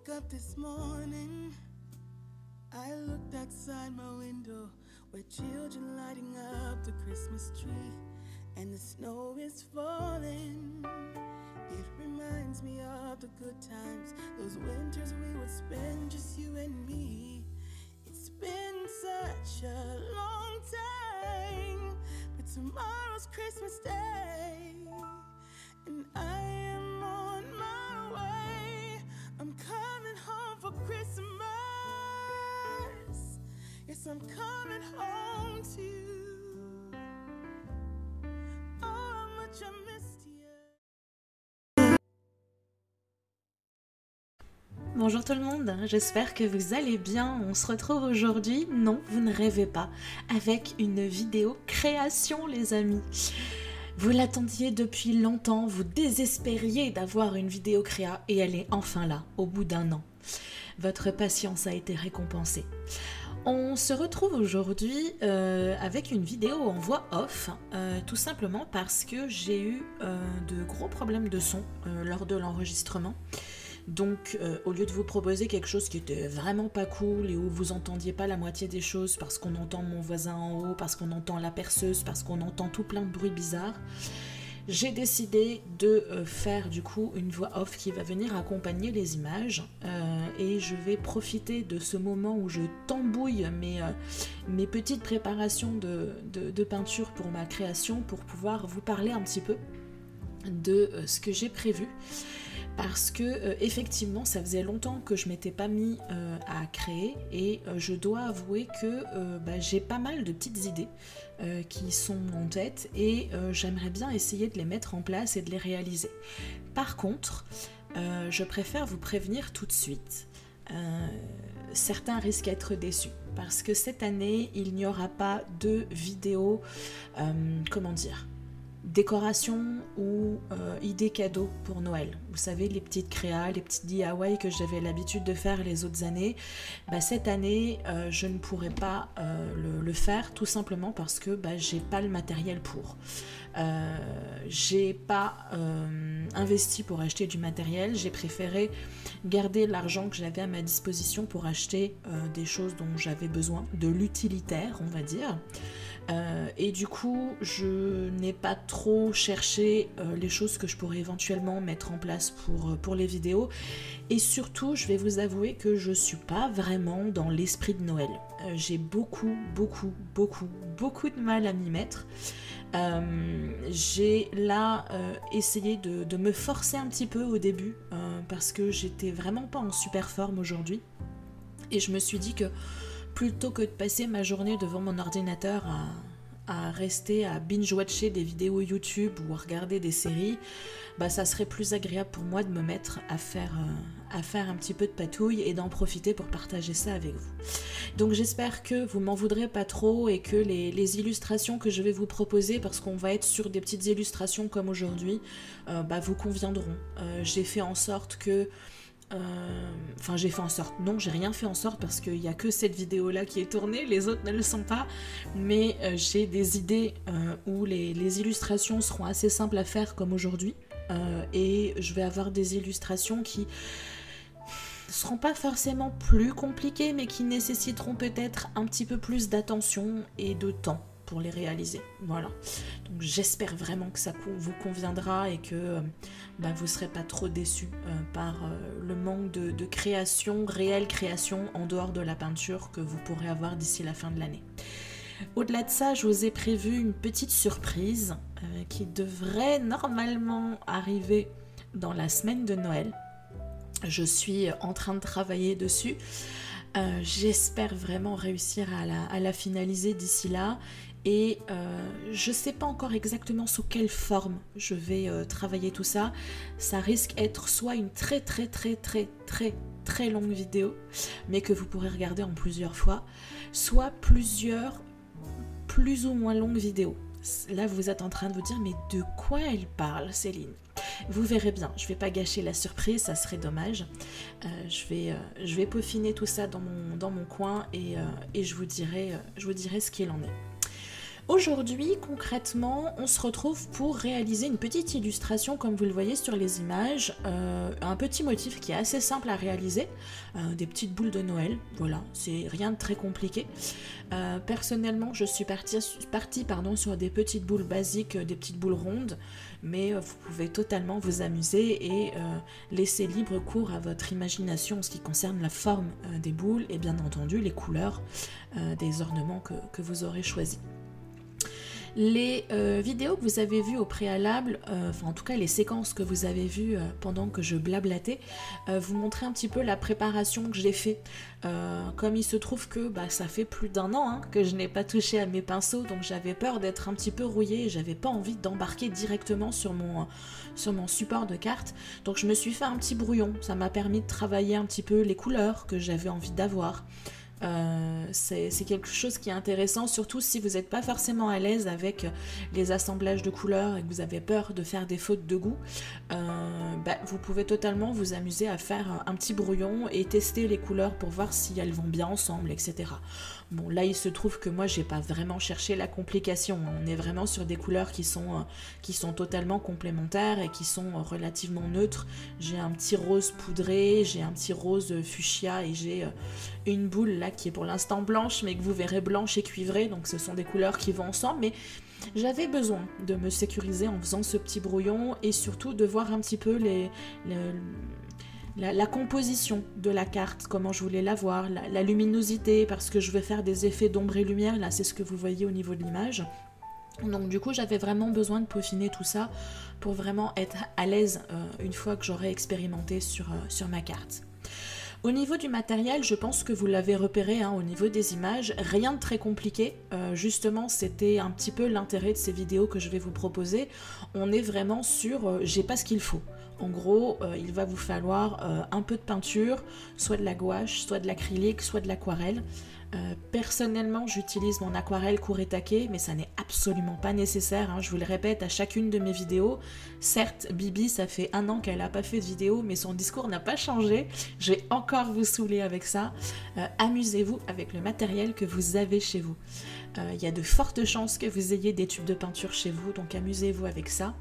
woke up this morning, I looked outside my window where children lighting up the Christmas tree and the snow is falling. It reminds me of the good times, those winters we would spend just you and me. It's been such a long time, but tomorrow's Christmas Day and I am on my way. I'm coming home for Christmas. Yes, I'm coming home to you. Oh, how much I missed you. Bonjour tout le monde, j'espère que vous allez bien. On se retrouve aujourd'hui, non, vous ne rêvez pas, avec une vidéo création les amis. Vous l'attendiez depuis longtemps, vous désespériez d'avoir une vidéo créa et elle est enfin là, au bout d'un an. Votre patience a été récompensée. On se retrouve aujourd'hui avec une vidéo en voix off, tout simplement parce que j'ai eu de gros problèmes de son lors de l'enregistrement. Donc au lieu de vous proposer quelque chose qui était vraiment pas cool et où vous entendiez pas la moitié des choses parce qu'on entend mon voisin en haut, parce qu'on entend la perceuse, parce qu'on entend tout plein de bruits bizarres, j'ai décidé de faire du coup une voix off qui va venir accompagner les images et je vais profiter de ce moment où je tambouille mes petites préparations de peinture pour ma création pour pouvoir vous parler un petit peu de ce que j'ai prévu. Parce que effectivement ça faisait longtemps que je m'étais pas mis à créer et je dois avouer que j'ai pas mal de petites idées qui sont en tête et j'aimerais bien essayer de les mettre en place et de les réaliser. Par contre, je préfère vous prévenir tout de suite. Certains risquent d'être déçus parce que cette année il n'y aura pas de vidéo, comment dire, décoration ou idées cadeaux pour Noël. Vous savez, les petites créas, les petits DIY que j'avais l'habitude de faire les autres années. Cette année, je ne pourrai pas le faire tout simplement parce que j'ai pas le matériel pour. J'ai pas investi pour acheter du matériel. J'ai préféré garder l'argent que j'avais à ma disposition pour acheter des choses dont j'avais besoin, de l'utilitaire, on va dire. Et du coup je n'ai pas trop cherché les choses que je pourrais éventuellement mettre en place pour les vidéos et surtout je vais vous avouer que je suis pas vraiment dans l'esprit de Noël. J'ai beaucoup de mal à m'y mettre. J'ai là essayé de me forcer un petit peu au début parce que j'étais vraiment pas en super forme aujourd'hui et je me suis dit que plutôt que de passer ma journée devant mon ordinateur à rester à binge-watcher des vidéos YouTube ou à regarder des séries, ça serait plus agréable pour moi de me mettre à faire un petit peu de patouille et d'en profiter pour partager ça avec vous. Donc j'espère que vous m'en voudrez pas trop et que les illustrations que je vais vous proposer, parce qu'on va être sur des petites illustrations comme aujourd'hui, vous conviendront. J'ai fait en sorte que non, j'ai rien fait en sorte parce qu'il n'y a que cette vidéo là qui est tournée, les autres ne le sont pas, mais j'ai des idées où les illustrations seront assez simples à faire comme aujourd'hui et je vais avoir des illustrations qui seront pas forcément plus compliquées mais qui nécessiteront peut-être un petit peu plus d'attention et de temps pour les réaliser. Voilà, donc j'espère vraiment que ça vous conviendra et que vous ne serez pas trop déçus par le manque de création, réelle création en dehors de la peinture que vous pourrez avoir d'ici la fin de l'année. Au-delà de ça, je vous ai prévu une petite surprise qui devrait normalement arriver dans la semaine de Noël. Je suis en train de travailler dessus. J'espère vraiment réussir à la finaliser d'ici là. Et je ne sais pas encore exactement sous quelle forme je vais travailler tout ça. Ça risque d'être soit une très longue vidéo, mais que vous pourrez regarder en plusieurs fois, soit plusieurs plus ou moins longues vidéos. Là vous êtes en train de vous dire mais de quoi elle parle Céline? Vous verrez bien, je ne vais pas gâcher la surprise, ça serait dommage. Je vais peaufiner tout ça dans mon coin et je vous dirai ce qu'il en est. Aujourd'hui, concrètement, on se retrouve pour réaliser une petite illustration, comme vous le voyez sur les images, un petit motif qui est assez simple à réaliser, des petites boules de Noël, voilà, c'est rien de très compliqué. Personnellement, je suis partie sur des petites boules basiques, des petites boules rondes, mais vous pouvez totalement vous amuser et laisser libre cours à votre imagination en ce qui concerne la forme des boules et bien entendu les couleurs des ornements que vous aurez choisis. Les vidéos que vous avez vues au préalable, enfin en tout cas les séquences que vous avez vues pendant que je blablatais, vous montraient un petit peu la préparation que j'ai fait. Comme il se trouve que ça fait plus d'1 an que je n'ai pas touché à mes pinceaux, donc j'avais peur d'être un petit peu rouillée et j'avais pas envie d'embarquer directement sur mon support de carte. Donc je me suis fait un petit brouillon, ça m'a permis de travailler un petit peu les couleurs que j'avais envie d'avoir. C'est quelque chose qui est intéressant, surtout si vous n'êtes pas forcément à l'aise avec les assemblages de couleurs et que vous avez peur de faire des fautes de goût. Vous pouvez totalement vous amuser à faire un petit brouillon et tester les couleurs pour voir si elles vont bien ensemble, etc. Bon, là il se trouve que moi j'ai pas vraiment cherché la complication, on est vraiment sur des couleurs qui sont totalement complémentaires et qui sont relativement neutres. J'ai un petit rose poudré, j'ai un petit rose fuchsia et j'ai une boule là qui est pour l'instant blanche mais que vous verrez blanche et cuivrée, donc ce sont des couleurs qui vont ensemble, mais j'avais besoin de me sécuriser en faisant ce petit brouillon et surtout de voir un petit peu la composition de la carte, comment je voulais la voir, la luminosité, parce que je vais faire des effets d'ombre et lumière, là c'est ce que vous voyez au niveau de l'image. Donc du coup j'avais vraiment besoin de peaufiner tout ça pour vraiment être à l'aise une fois que j'aurai expérimenté sur ma carte. Au niveau du matériel, je pense que vous l'avez repéré au niveau des images, rien de très compliqué, justement c'était un petit peu l'intérêt de ces vidéos que je vais vous proposer. On est vraiment sur j'ai pas ce qu'il faut. En gros, il va vous falloir un peu de peinture, soit de la gouache, soit de l'acrylique, soit de l'aquarelle. Personnellement, j'utilise mon aquarelle court et taquet, mais ça n'est absolument pas nécessaire, je vous le répète à chacune de mes vidéos. Certes, Bibi, ça fait 1 an qu'elle n'a pas fait de vidéo, mais son discours n'a pas changé. Je vais encore vous saouler avec ça. Amusez-vous avec le matériel que vous avez chez vous. Il y a de fortes chances que vous ayez des tubes de peinture chez vous, donc amusez-vous avec ça.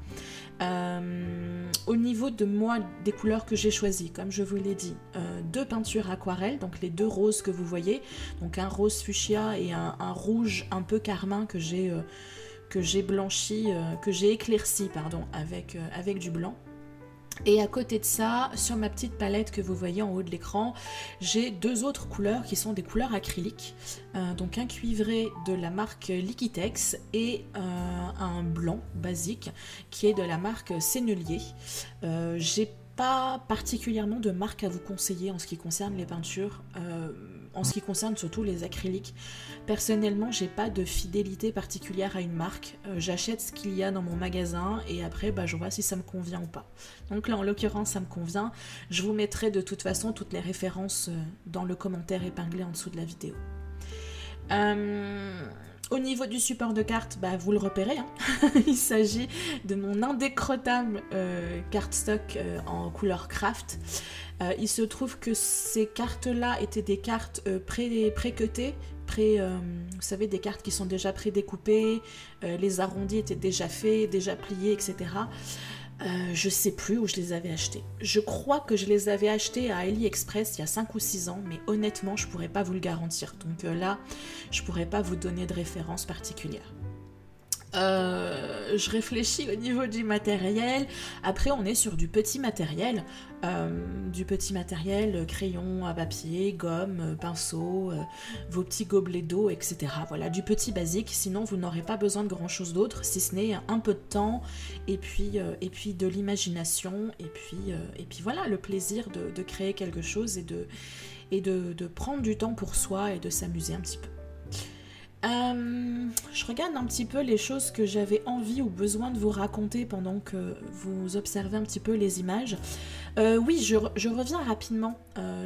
Au niveau de moi, des couleurs que j'ai choisies, comme je vous l'ai dit, 2 peintures aquarelles, donc les 2 roses que vous voyez, donc un rose fuchsia et un rouge un peu carmin que j'ai blanchi, que j'ai éclairci avec du blanc. Et à côté de ça, sur ma petite palette que vous voyez en haut de l'écran, j'ai 2 autres couleurs qui sont des couleurs acryliques. Donc un cuivré de la marque Liquitex et un blanc basique qui est de la marque Sennelier. J'ai pas particulièrement de marque à vous conseiller en ce qui concerne les peintures, en ce qui concerne surtout les acryliques. Personnellement, j'ai pas de fidélité particulière à une marque. J'achète ce qu'il y a dans mon magasin et après je vois si ça me convient ou pas. Donc là en l'occurrence ça me convient. Je vous mettrai de toute façon toutes les références dans le commentaire épinglé en dessous de la vidéo. Au niveau du support de carte, vous le repérez, il s'agit de mon indécrottable cardstock en couleur craft. Il se trouve que ces cartes-là étaient des cartes pré-cutées, vous savez, des cartes qui sont déjà pré-découpées, les arrondis étaient déjà faits, déjà pliés, etc. Je sais plus où je les avais achetés. Je crois que je les avais achetés à AliExpress il y a 5 ou 6 ans, mais honnêtement, je pourrais pas vous le garantir. Donc là, je pourrais pas vous donner de référence particulière. Je réfléchis au niveau du matériel. Après on est sur du petit matériel, crayon à papier, gomme, pinceau, vos petits gobelets d'eau, etc. Voilà, du petit basique, sinon vous n'aurez pas besoin de grand chose d'autre, si ce n'est un peu de temps et puis de l'imagination et puis voilà, le plaisir de créer quelque chose et de prendre du temps pour soi et de s'amuser un petit peu. Je regarde un petit peu les choses que j'avais envie ou besoin de vous raconter pendant que vous observez un petit peu les images. Oui, je reviens rapidement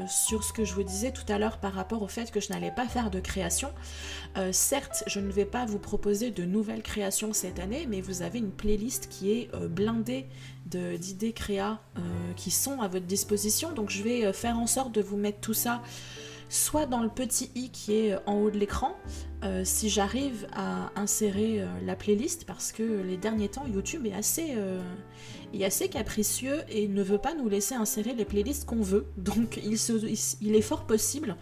sur ce que je vous disais tout à l'heure par rapport au fait que je n'allais pas faire de création. Certes, je ne vais pas vous proposer de nouvelles créations cette année, mais vous avez une playlist qui est blindée d'idées créa qui sont à votre disposition. Donc je vais faire en sorte de vous mettre tout ça soit dans le petit i qui est en haut de l'écran, si j'arrive à insérer la playlist, parce que les derniers temps YouTube est assez capricieux et ne veut pas nous laisser insérer les playlists qu'on veut. Donc il est fort possible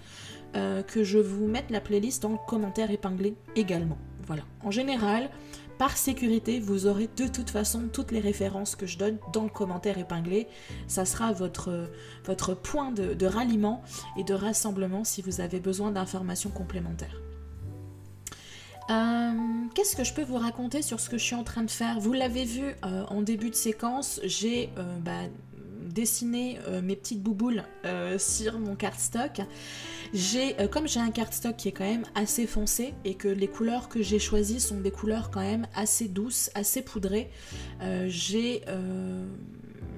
que je vous mette la playlist dans le commentaire épinglé également. Voilà. En général, par sécurité, vous aurez de toute façon toutes les références que je donne dans le commentaire épinglé. Ça sera votre point de ralliement et de rassemblement si vous avez besoin d'informations complémentaires. Qu'est-ce que je peux vous raconter sur ce que je suis en train de faire? Vous l'avez vu en début de séquence, j'ai dessiné mes petites bouboules sur mon cardstock. Comme j'ai un cardstock qui est quand même assez foncé et que les couleurs que j'ai choisies sont des couleurs quand même assez douces, assez poudrées,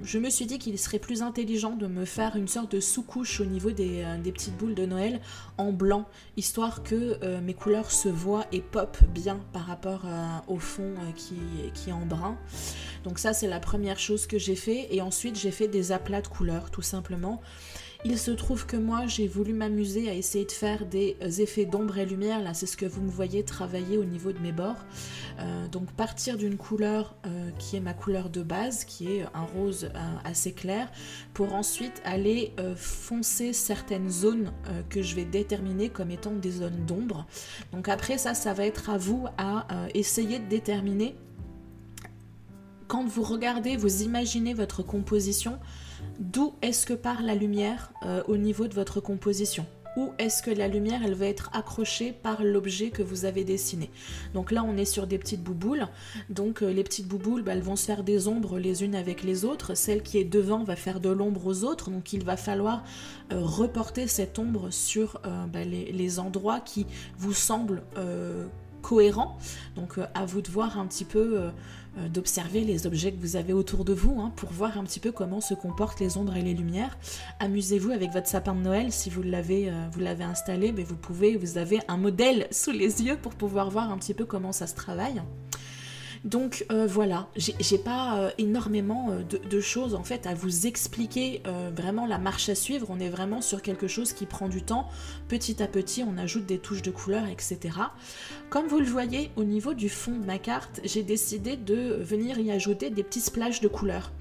je me suis dit qu'il serait plus intelligent de me faire une sorte de sous-couche au niveau des petites boules de Noël en blanc, histoire que mes couleurs se voient et pop bien par rapport au fond qui est en brun. Donc ça, c'est la première chose que j'ai fait, et ensuite j'ai fait des aplats de couleurs tout simplement. Il se trouve que moi, j'ai voulu m'amuser à essayer de faire des effets d'ombre et lumière. Là, c'est ce que vous me voyez travailler au niveau de mes bords. Donc partir d'une couleur qui est ma couleur de base, qui est un rose assez clair, pour ensuite aller foncer certaines zones que je vais déterminer comme étant des zones d'ombre. Donc après ça va être à vous à essayer de déterminer. Quand vous regardez, vous imaginez votre composition, d'où est-ce que part la lumière au niveau de votre composition? Où est-ce que la lumière, elle va être accrochée par l'objet que vous avez dessiné? Donc là, on est sur des petites bouboules. Donc les petites bouboules, elles vont se faire des ombres les unes avec les autres. Celle qui est devant va faire de l'ombre aux autres. Donc il va falloir reporter cette ombre sur les endroits qui vous semblent cohérents. Donc à vous de voir un petit peu... d'observer les objets que vous avez autour de vous pour voir un petit peu comment se comportent les ombres et les lumières. Amusez-vous avec votre sapin de Noël si vous l'avez installé, mais vous avez un modèle sous les yeux pour pouvoir voir un petit peu comment ça se travaille. Donc voilà, j'ai pas énormément de choses en fait à vous expliquer vraiment la marche à suivre. On est vraiment sur quelque chose qui prend du temps. Petit à petit, on ajoute des touches de couleurs, etc. Comme vous le voyez, au niveau du fond de ma carte, j'ai décidé de venir y ajouter des petits splashes de couleurs.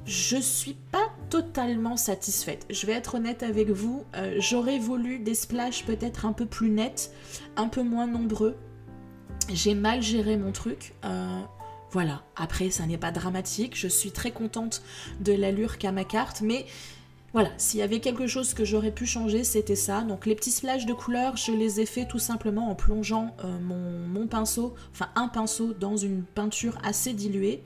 Je suis pas totalement satisfaite. Je vais être honnête avec vous, j'aurais voulu des splashes peut-être un peu plus nets, un peu moins nombreux. J'ai mal géré mon truc, voilà, après ça n'est pas dramatique, je suis très contente de l'allure qu'a ma carte, mais voilà, s'il y avait quelque chose que j'aurais pu changer, c'était ça. Donc les petits splashes de couleurs, je les ai fait tout simplement en plongeant mon pinceau, enfin un pinceau dans une peinture assez diluée.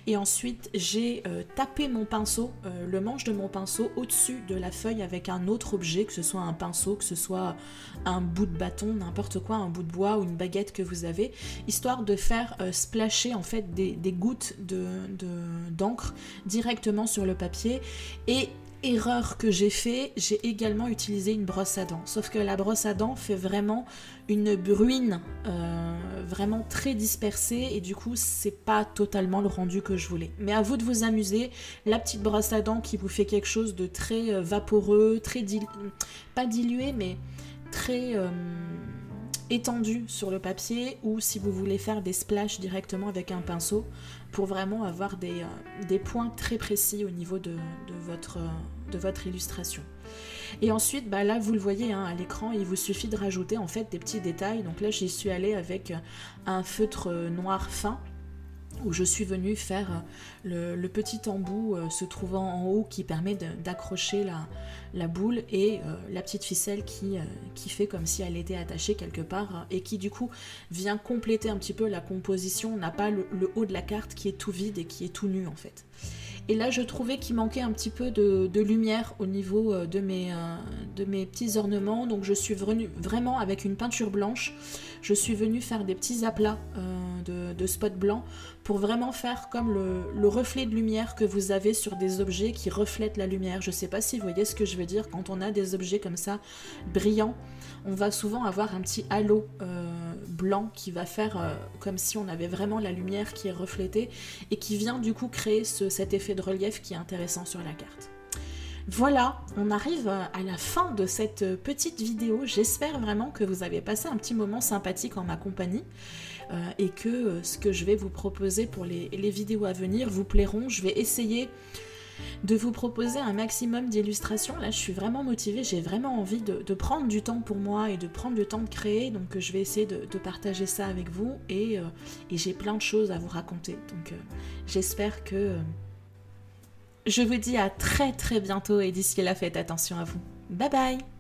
Et ensuite, j'ai tapé mon pinceau, le manche de mon pinceau au-dessus de la feuille avec un autre objet, que ce soit un pinceau, que ce soit un bout de bâton, n'importe quoi, un bout de bois ou une baguette que vous avez, histoire de faire splasher en fait des gouttes d'encre directement sur le papier. Et erreur que j'ai fait, j'ai également utilisé une brosse à dents. Sauf que la brosse à dents fait vraiment une bruine vraiment très dispersée et du coup c'est pas totalement le rendu que je voulais. Mais à vous de vous amuser, la petite brosse à dents qui vous fait quelque chose de très vaporeux, très pas dilué mais très étendu sur le papier, ou si vous voulez faire des splashes directement avec un pinceau pour vraiment avoir des points très précis au niveau de votre illustration. Et ensuite, là vous le voyez à l'écran, il vous suffit de rajouter en fait des petits détails. Donc là j'y suis allée avec un feutre noir fin, où je suis venue faire le petit embout se trouvant en haut qui permet d'accrocher la boule, et la petite ficelle qui fait comme si elle était attachée quelque part et qui du coup vient compléter un petit peu la composition. On n'a pas le haut de la carte qui est tout vide et qui est tout nu en fait. Et là je trouvais qu'il manquait un petit peu de lumière au niveau de mes petits ornements, donc je suis venue vraiment avec une peinture blanche, je suis venue faire des petits aplats de spots blancs pour vraiment faire comme le reflet de lumière que vous avez sur des objets qui reflètent la lumière. Je sais pas si vous voyez ce que je veux dire, quand on a des objets comme ça brillants, on va souvent avoir un petit halo blanc qui va faire comme si on avait vraiment la lumière qui est reflétée et qui vient du coup créer cet effet de relief qui est intéressant sur la carte. Voilà, on arrive à la fin de cette petite vidéo. J'espère vraiment que vous avez passé un petit moment sympathique en ma compagnie et que ce que je vais vous proposer pour les vidéos à venir vous plairont. Je vais essayer de vous proposer un maximum d'illustrations. Là, je suis vraiment motivée, j'ai vraiment envie de prendre du temps pour moi et de prendre le temps de créer. Donc, je vais essayer de partager ça avec vous et j'ai plein de choses à vous raconter. Donc, j'espère que... Je vous dis à très très bientôt et d'ici là, faites attention à vous. Bye bye!